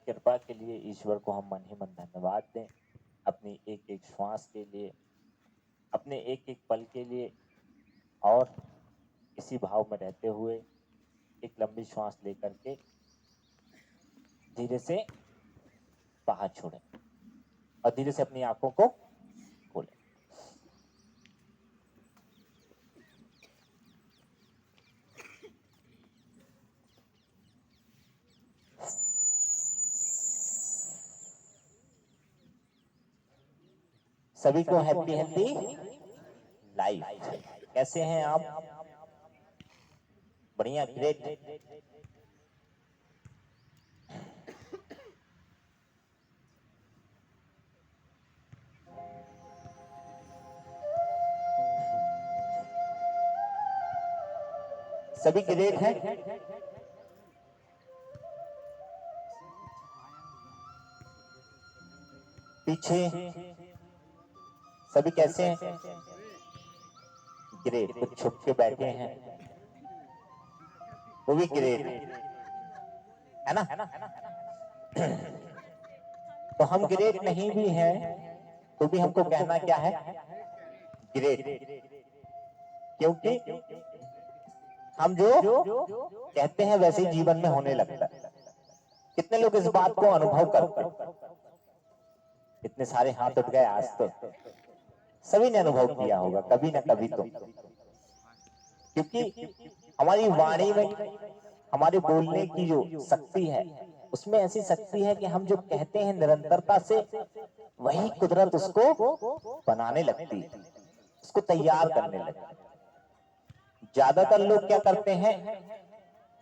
कृपा के लिए ईश्वर को हम मन ही मन धन्यवाद दें। अपनी एक एक श्वास के लिए, अपने एक एक पल के लिए, और इसी भाव में रहते हुए एक लंबी श्वास लेकर के धीरे से बाहर छोड़ें और धीरे से अपनी आंखों को खोलें। सभी को हैप्पी हेल्थी लाइफ। कैसे हैं आप? बढ़िया, ग्रेट। सभी ग्रेट हैं? पीछे सभी कैसे हैं? ग्रेट। कुछ छुप के बैठे हैं, वो भी ग्रेट है ना? तो हम ग्रेट नहीं भी हैं तो भी हमको कहना क्या है? ग्रेट। क्योंकि हम जो कहते हैं वैसे ही जीवन में होने लगता है। कितने लोग इस बात को अनुभव करते हैं? इतने सारे हाथ उठ गए आज तो सभी ने अनुभव किया होगा कभी ना कभी तो। क्योंकि हमारी वाणी में, हमारे बोलने की जो शक्ति है, उसमें ऐसी शक्ति है कि हम जो कहते हैं निरंतरता से वही कुदरत उसको बनाने लगती है, उसको तैयार करने लगती है। ज्यादातर लोग क्या करते हैं?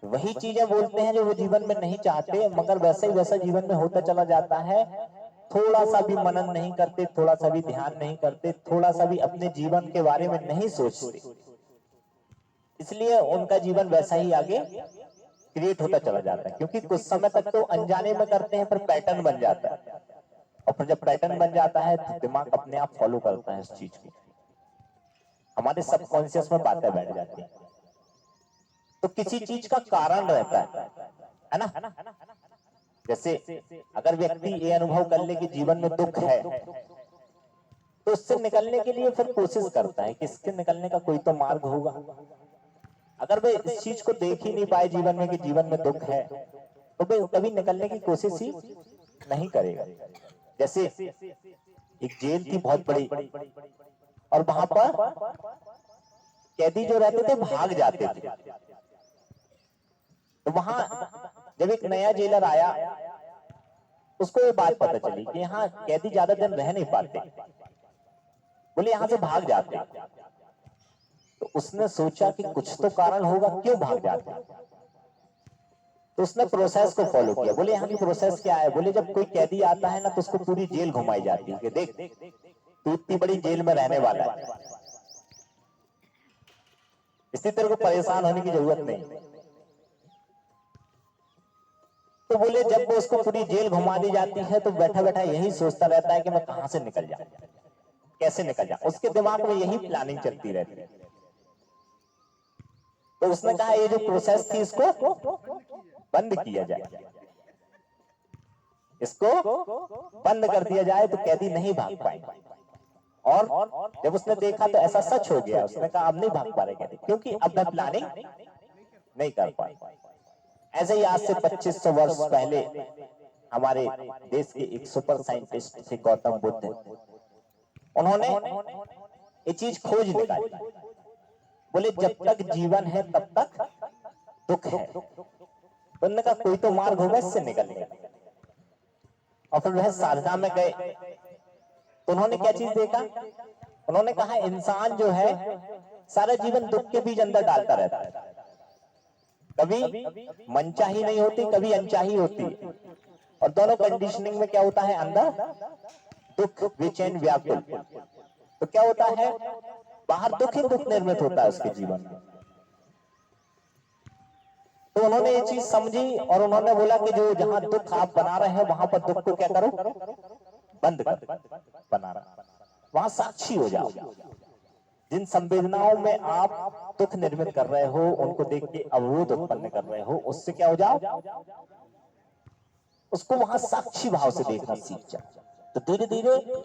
वही चीजें बोलते हैं जो वो जीवन में नहीं चाहते, मगर वैसे ही वैसा जीवन में होता चला जाता है। थोड़ा सा भी मनन नहीं करते, थोड़ा सा भी ध्यान नहीं करते, थोड़ा सा भी अपने जीवन के बारे में नहीं सोचते, इसलिए उनका जीवन वैसा ही आगे क्रिएट होता चला जाता है। क्योंकि कुछ समय तक तो अनजाने में करते हैं, पर पैटर्न बन जाता है, और फिर जब पैटर्न बन जाता है तो दिमाग अपने आप फॉलो करता है इस चीज को, हमारे सबकॉन्शियस में बातें बैठ जाती हैं। तो किसी चीज का कारण रहता है ना? जैसे अगर व्यक्ति ये अनुभव कर ले कि जीवन में दुख है, तो उससे निकलने के लिए फिर कोशिश करता है कि इसके निकलने का कोई तो मार्ग होगा। अगर वे इस चीज को देख ही नहीं पाए जीवन में कि जीवन में दुख है, तो वे कभी निकलने की कोशिश ही नहीं करेगा। जैसे एक जेल थी बहुत बड़ी, और वहां पर कैदी जो रहते थे भाग जाते थे। तो वहां जब एक नया जेलर आया, उसको ये बात पता चली कि यहाँ कैदी ज्यादा दिन रह नहीं पाते, बोले यहाँ से भाग जाते। तो उसने सोचा कि कुछ तो कारण होगा क्यों भाग जाते। तो उसने प्रोसेस को फॉलो किया। बोले यहाँ की प्रोसेस क्या है? बोले जब कोई कैदी आता है ना तो उसको पूरी जेल घुमाई जाती है कि देख तू इतनी बड़ी जेल में रहने वाला है, इसलिए तेरे को परेशान होने की जरूरत नहीं। तो बोले जब वो उसको पूरी जेल घुमा दी जाती है तो बैठा बैठा यही सोचता रहता है कि मैं कहां से निकल जाऊं, कैसे निकल जाऊं। उसके दिमाग में यही प्लानिंग चलती रहती है। तो उसने कहा ये जो प्रोसेस थी इसको बंद किया जाए, इसको बंद कर दिया जाए तो कैदी नहीं भाग पाएंगे। और जब उसने देखा तो ऐसा सच हो गया, उसने कहा अब नहीं भाग पा रहे कैदी, क्योंकि अब मैं प्लानिंग नहीं कर पाए। ऐसे ही आज से 2500 वर्ष पहले हमारे देश के एक सुपर साइंटिस्ट थे गौतम बुद्ध, उन्होंने ये चीज खोज निकाली। बोले जब तक जीवन है तब तक दुख है। उन्होंने कहा कोई तो मार्ग होगा इससे निकलने का। और फिर वह सारनाथ में गए तो उन्होंने क्या चीज देखा? उन्होंने कहा इंसान जो है सारा जीवन दुख के बीच अंदर डालता रहता है, कभी मनचाही नहीं होती, कभी अनचाही होती है। और दोनों कंडीशनिंग में क्या होता है? अंदर दुख, बेचैन, व्याकुल। तो क्या होता है? बाहर दुख ही दुख निर्मित होता है उसके जीवन में। तो उन्होंने ये चीज समझी और उन्होंने बोला कि जो जहां दुख आप बना रहे हैं वहां पर दुख को क्या करो? बंद करो। बना रहा वहां साक्षी हो जाओ। जिन संवेदनाओं में आप दुख निर्मित कर रहे हो, उनको देख के अवरोध उत्पन्न कर रहे हो, उससे क्या हो जाओ? उसको वहां साक्षी भाव से देखना सीख जा। तो धीरे धीरे